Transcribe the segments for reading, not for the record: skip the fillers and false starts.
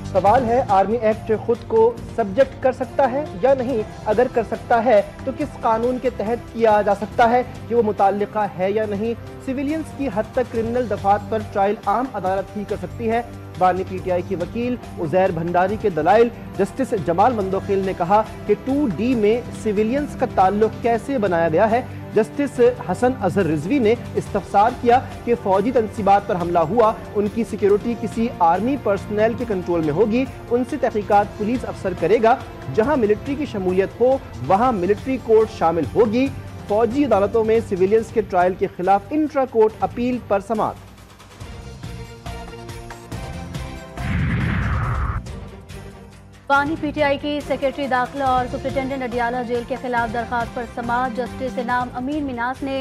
सवाल है, army act खुद को सब्जेक्ट कर सकता है या नहीं? अगर कर सकता है तो किस कानून के तहत किया जा सकता है कि वो मुताल्लिका है या नहीं? सिविलियंस की हद तक क्रिमिनल दफात पर ट्रायल आम अदालत ही कर सकती है। बानी पीटीआई की वकील उजैर भंडारी के दलाइल। जस्टिस जमाल मंदोखिल ने कहा कि 2D में सिविलियंस का ताल्लुक कैसे बनाया गया है। जस्टिस हसन अजहर रिजवी ने इस्तफसार किया कि फौजी तनसीबात पर हमला हुआ, उनकी सिक्योरिटी किसी आर्मी पर्सनल के कंट्रोल में होगी, उनसे तहकीकात पुलिस अफसर करेगा। जहां मिलिट्री की शमूलियत हो वहां मिलिट्री कोर्ट शामिल होगी। फौजी अदालतों में सिविलियंस के ट्रायल के खिलाफ इंट्रा कोर्ट अपील पर समाअत। बानी पीटीआई की सेक्रेटरी दाखिला और सुप्रिंटेंडेंट अडियाला जेल के खिलाफ दरखास्त पर समाअत। जस्टिस इनाम अमीन मिनास ने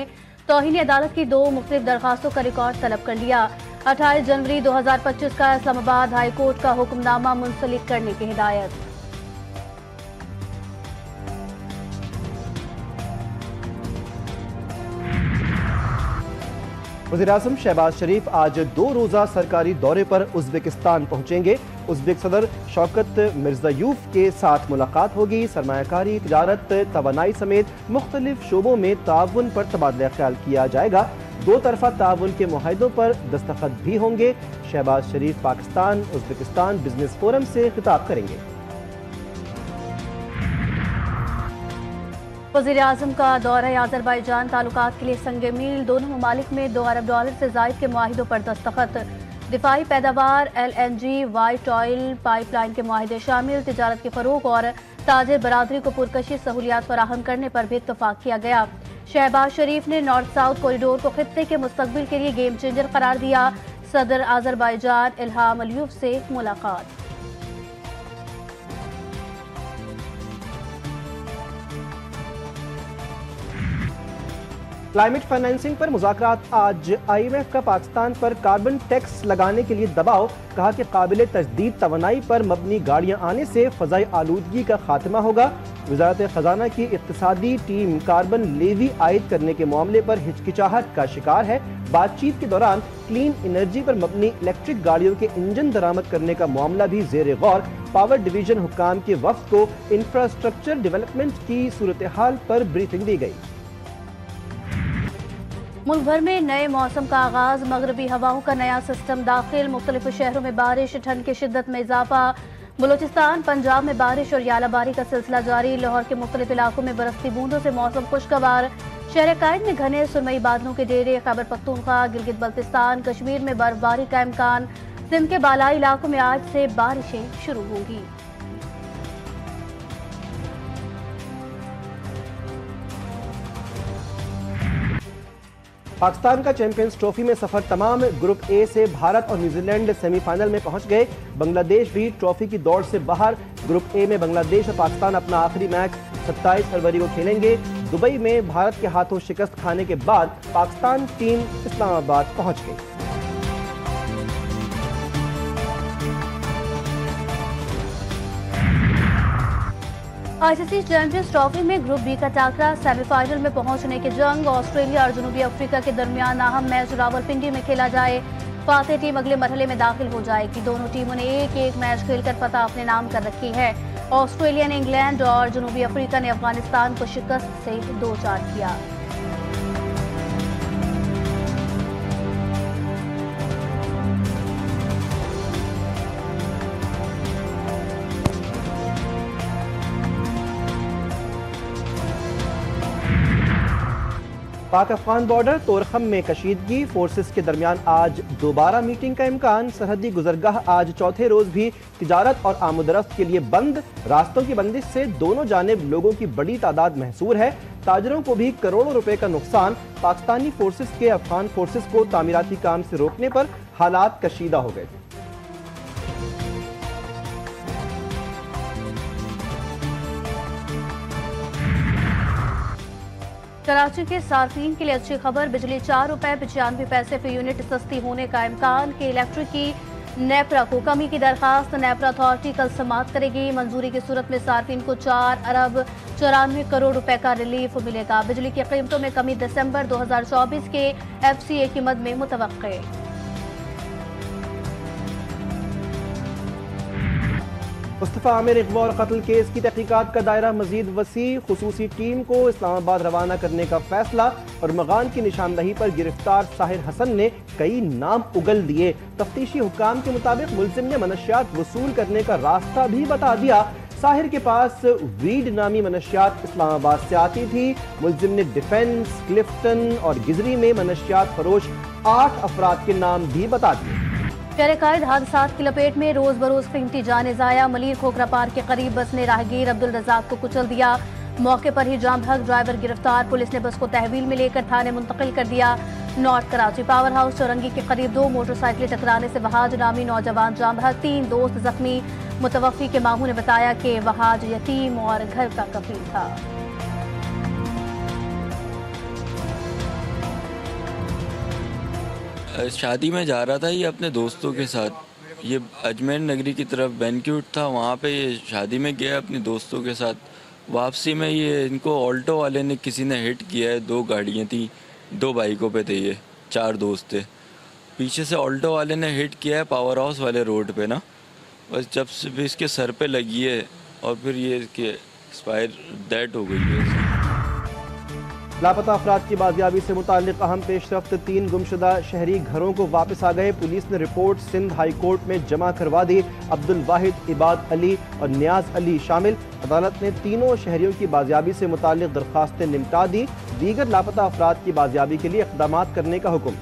तौहीन अदालत की 2 मुख्तलिफ दरखास्तों का रिकॉर्ड तलब कर लिया। 28 जनवरी 2025 का इस्लामाबाद हाई कोर्ट का हुक्मनामा मुंसलिक करने की हिदायत। वज़ीर-ए-आज़म शहबाज शरीफ आज 2 रोज़ा सरकारी दौरे पर उज़्बेकिस्तान पहुंचेंगे। उज़्बेक सदर शौकत मिर्ज़ायूफ के साथ मुलाकात होगी। सरमायाकारी, तिजारत, तवानाई समेत मुख्तलिफ शोबों में ताउन पर तबादला ख्याल किया जाएगा। 2 तरफ़ा ताउन के मुआहिदों पर दस्तखत भी होंगे। शहबाज शरीफ पाकिस्तान उज़्बेकिस्तान बिजनेस फोरम से खिताब करेंगे। वज़ीर-ए-आज़म का दौरा अज़रबैजान ताल्लुकात के लिए संगे मील। दोनों ममालिक में $2 अरब से ज़ायद के मुआहिदों पर दस्तखत। दिफाई पैदावार, LNG, वाइट ऑयल पाइपलाइन के मुआहिदे शामिल। तिजारत के फ़रोग और ताजिर बरादरी को पुरकशी सहूलियात फराहम करने पर भी इत्तफाक किया गया। शहबाज शरीफ ने नॉर्थ साउथ कॉरिडोर को खित्ते के मुस्तकबिल के लिए गेम चेंजर करार दिया। सदर अज़रबैजान इल्हाम अलियव से मुलाकात। क्लाइमेट फाइनेंसिंग पर मुज़ाकरात आज। IMF का पाकिस्तान पर कार्बन टैक्स लगाने के लिए दबाव। कहा कि काबिल तजदीद तवानाई पर मबनी गाड़ियां आने से फ़ज़ाई आलूदगी का खात्मा होगा। वज़ारत ख़जाना की इक़्तिसादी टीम कार्बन लेवी आयद करने के मामले पर हिचकिचाहट का शिकार है। बातचीत के दौरान क्लीन एनर्जी पर मबनी इलेक्ट्रिक गाड़ियों के इंजन दरामद करने का मामला भी ज़ेर गौर। पावर डिवीजन हुक्काम के वफ़द को इंफ्रास्ट्रक्चर डेवलपमेंट की सूरत हाल पर ब्रीफिंग दी गई। मुल्क भर में नए मौसम का आगाज। मगरबी हवाओं का नया सिस्टम दाखिल। मुख्तलिफ शहरों में बारिश, ठंड की शिद्दत में इजाफा। बलूचिस्तान, पंजाब में बारिश और यालाबारी का सिलसिला जारी। लाहौर के मुख्तलिफ इलाकों में बरसती बूंदों से मौसम खुशगवार। शहर कायद में घने सुरमई बादलों के डेरे। खैबर पख्तूनख्वा, गिलगित बल्तिस्तान, कश्मीर में बर्फबारी का इम्कान। सिंध के बालाई इलाकों में आज से बारिशें शुरू होंगी। पाकिस्तान का चैंपियंस ट्रॉफी में सफर तमाम। ग्रुप ए से भारत और न्यूजीलैंड सेमीफाइनल में पहुंच गए। बांग्लादेश भी ट्रॉफी की दौड़ से बाहर। ग्रुप ए में बांग्लादेश और पाकिस्तान अपना आखिरी मैच 27 फरवरी को खेलेंगे। दुबई में भारत के हाथों शिकस्त खाने के बाद पाकिस्तान टीम इस्लामाबाद पहुंच गई। ICC चैंपियंस ट्रॉफी में ग्रुप बी का टाकरा। सेमीफाइनल में पहुंचने की जंग। ऑस्ट्रेलिया और जनूबी अफ्रीका के दरमियान अहम मैच रावलपिंडी में खेला जाए। फातेह टीम अगले मरहले में दाखिल हो जाएगी। दोनों टीमों ने एक मैच खेलकर फतह अपने नाम कर रखी है। ऑस्ट्रेलिया ने इंग्लैंड और जनूबी अफ्रीका ने अफगानिस्तान को शिकस्त से 2-4 किया। पाक अफगान बॉर्डर तोरखम में कशीदगी। फोर्सेस के दरमियान आज दोबारा मीटिंग का इम्कान। सरहदी गुजरगाह आज चौथे रोज भी तिजारत और आमदरफ्त के लिए बंद। रास्तों की बंदिश से दोनों जानिब लोगों की बड़ी तादाद महसूर है। ताजरों को भी करोड़ों रुपए का नुकसान। पाकिस्तानी फोर्सेस के अफगान फोर्सेस को तामीराती काम से रोकने पर हालात कशीदा हो गए थे। कराची के सार्फिन के लिए अच्छी खबर। बिजली ₹4.95 फी यूनिट सस्ती होने का इम्कान। के इलेक्ट्रिक की नेपरा को कमी की दरखास्त नेपरा अथॉरिटी कल समाअत करेगी। मंजूरी की सूरत में सार्फिन को ₹4 अरब 94 करोड़ का रिलीफ मिलेगा। बिजली की कीमतों में कमी दिसंबर 2024 के FCA की मद में मुतवक्के। मुस्तफ़ा आमिर अगवा और कत्ल केस की तहकीकात का दायरा मजीद वसी, खुसूसी टीम को इस्लामाबाद रवाना करने का फैसला और मगान की निशानदही पर गिरफ्तार साहिर हसन ने कई नाम उगल दिए। तफ्तीशी हुक्काम के मुताबिक मुलजिम ने मनशियात वसूल करने का रास्ता भी बता दिया। साहिर के पास वीड नामी मनशियात इस्लामाबाद से आती थी। मुलजिम ने डिफेंस, क्लिफ्टन और गिजरी में मनशियात फरोश 8 अफराद के नाम भी बता दिए। शहर हादसात की लपेट में रोज बरोज कीमती जाने जाया। मलिर खोखरा पार्क के करीब बस ने राहगीर अब्दुल रजाक को कुचल दिया। मौके पर ही जाम भाग ड्राइवर गिरफ्तार। पुलिस ने बस को तहवील में लेकर थाने मुंतकिल कर दिया। नॉर्थ कराची पावर हाउस चौरंगी के करीब 2 मोटरसाइकिलें टकराने से वहाज नामी नौजवान जाम भाग, 3 दोस्त जख्मी। मुतवफ़ी के मामू ने बताया कि वहाज यतीम और घर का कफील था। शादी में जा रहा था ये अपने दोस्तों के साथ। ये अजमेर नगरी की तरफ बैंक्वेट था, वहाँ पे ये शादी में गया अपने दोस्तों के साथ। वापसी में ये इनको ऑल्टो वाले ने किसी ने हिट किया है। 2 गाड़ियाँ थी, 2 बाइकों पे थे, ये 4 दोस्त थे। पीछे से ऑल्टो वाले ने हिट किया है पावर हाउस वाले रोड पे ना। बस जब से भी इसके सर पे लगी है और फिर ये इसके एक्सपायर डेथ हो गई है। लापता अफराद की बाजियाबी से मुताल्लिक अहम पेशरफ्त, 3 गुमशुदा शहरी घरों को वापस आ गए। पुलिस ने रिपोर्ट सिंध हाई कोर्ट में जमा करवा दी। अब्दुल वाहिद, इबाद अली और नियाज अली शामिल। अदालत ने तीनों शहरियों की बाजियाबी से मुताल्लिक दरख्वास्तें निपटा दी। दीगर लापता अफराद की बाजियाबी के लिए इक़दाम करने का हुक्म।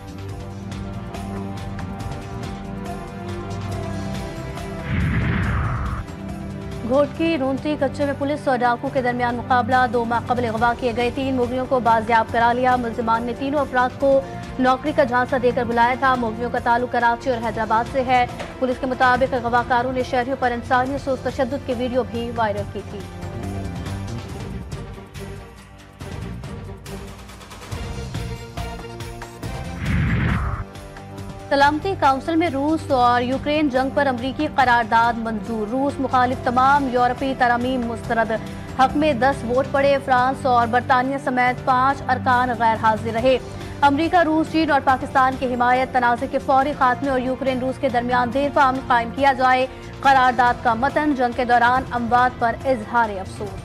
घोटकी रूंती कच्चे में पुलिस और डाकू के दरमियान मुकाबला। 2 माह कबल अगवा किए गए 3 मुगलियों को बाजियाब करा लिया। मुल्जिमान ने तीनों अफराद को नौकरी का झांसा देकर बुलाया था। मुगलियों का ताल्लुक कराची और हैदराबाद से है। पुलिस के मुताबिक अगवाकारों ने शहरियों पर इंसानियत और तशद्दुद की वीडियो भी वायरल की थी। सलामती काउंसिल में रूस और यूक्रेन जंग पर अमरीकी करारदाद मंजूर। रूस मुखालिफ तमाम यूरोपीय तरामीम मुस्तरद। हक में 10 वोट पड़े। फ्रांस और बरतानिया समेत 5 अरकान गैर हाजिर रहे। अमरीका, रूस, चीन और पाकिस्तान की हिमायत, तनाज़े के फौरी खात्मे और यूक्रेन रूस के दरमियान देरपा अमन कायम किया जाए। करारदाद का मतन, जंग के दौरान अमवात पर इजहार अफसोस।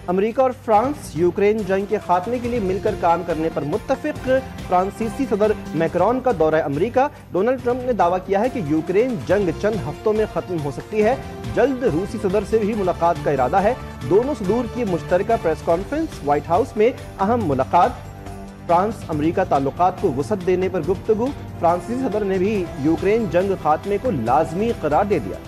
अमेरिका और फ्रांस यूक्रेन जंग के खात्मे के लिए मिलकर काम करने पर मुत्तफिक। फ्रांसीसी सदर मैक्रोन का दौरा अमेरिका। डोनाल्ड ट्रंप ने दावा किया है कि यूक्रेन जंग चंद हफ्तों में खत्म हो सकती है। जल्द रूसी सदर से भी मुलाकात का इरादा है। दोनों सदूर की मुश्तरका प्रेस कॉन्फ्रेंस, व्हाइट हाउस में अहम मुलाकात। फ्रांस अमेरिका ताल्लुकात को वसअत देने पर गुफ्तगू। फ्रांसीसी सदर ने भी यूक्रेन जंग खात्मे को लाजमी करार दे दिया।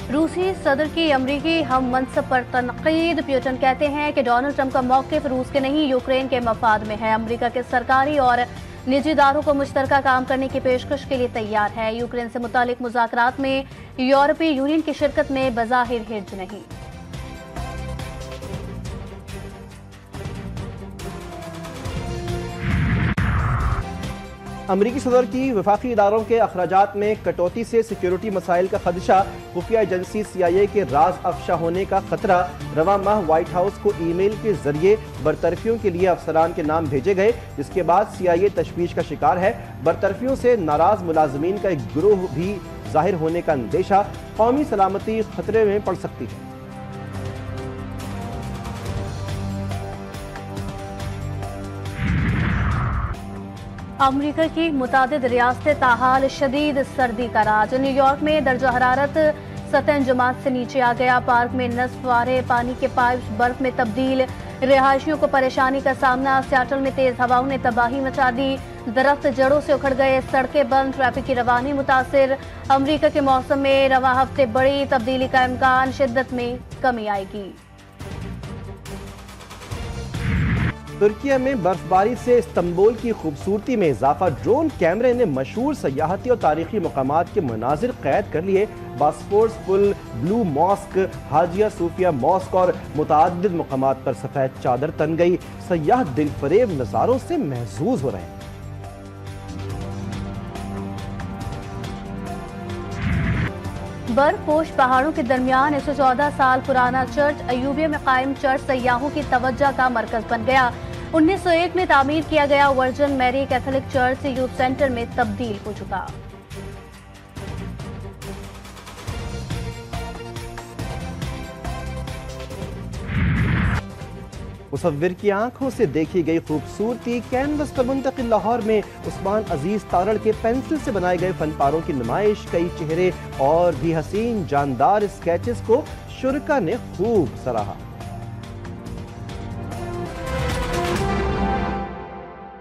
रूसी सदर की अमरीकी हम मनसब पर तनकीद। पुतिन कहते हैं कि डोनाल्ड ट्रंप का मौक़िफ़ रूस के नहीं यूक्रेन के मफाद में है। अमरीका के सरकारी और निजी इदारों को मुश्तरका काम करने की पेशकश के लिए तैयार है। यूक्रेन से मुतालिक मुज़ाकरात में यूरोपीय यूनियन की शिरकत में बज़ाहिर हिर्ज नहीं। अमरीकी सदर की वफाकी इदारों के अखराजात में कटौती से सिक्योरिटी मसाइल का खदशा। खुफिया एजेंसी CIA के राज अफशा होने का खतरा। रवा माह व्हाइट हाउस को ईमेल के जरिए बरतरफियों के लिए अफसरान के नाम भेजे गए, जिसके बाद CIA तशवीश का शिकार है। बरतरफियों से नाराज मुलाजमीन का एक गिरोह भी जाहिर होने का अंदेशा। कौमी सलामती खतरे में पड़ सकती है। अमरीका की मुतादिद रियासतें ताहाल शदीद सर्दी का राज। न्यूयॉर्क में दर्जा हरारत 7 जमात से नीचे आ गया। पार्क में नस्फ वारे पानी के पाइप बर्फ में तब्दील। रिहायशियों को परेशानी का सामना। सियाटल में तेज हवाओं ने तबाही मचा दी। दरख्त जड़ों से उखड़ गए। सड़कें बंद। ट्रैफिक की रवानी मुतासिर। अमरीका के मौसम में रवा हफ्ते बड़ी तब्दीली का इम्कान। शिद्दत में कमी आएगी। तुर्किया में बर्फबारी से इस्तंबुल की खूबसूरती में इजाफा। ड्रोन कैमरे ने मशहूर सयाहती और तारीखी मकामात के मनाजिर कैद कर लिए। बॉस्फोरस पुल, ब्लू मॉस्क, हाजिया सूफिया मॉस्क और मुताद्दिद मकामात पर सफेद चादर तन गई। सयाह दिलफरेब नज़ारों से महजूज हो रहे हैं। बर्फपोश पहाड़ों के दरमियान 114 साल पुराना चर्च अयूबिया में कायम चर्च सयाहों की तवज्जो का मरकज बन गया। 1901 में तामीर किया गया Virgin Mary Catholic church youth centre में तब्दील हो चुका। मुसव्विर की आंखों से देखी गई खूबसूरती कैनवस पर मुंतकिल लाहौर में उस्मान अजीज तारड़ के पेंसिल से बनाए गए फनपारों की नुमाइश, कई चेहरे और भी हसीन जानदार स्केचेस को शुरका ने खूब सराहा।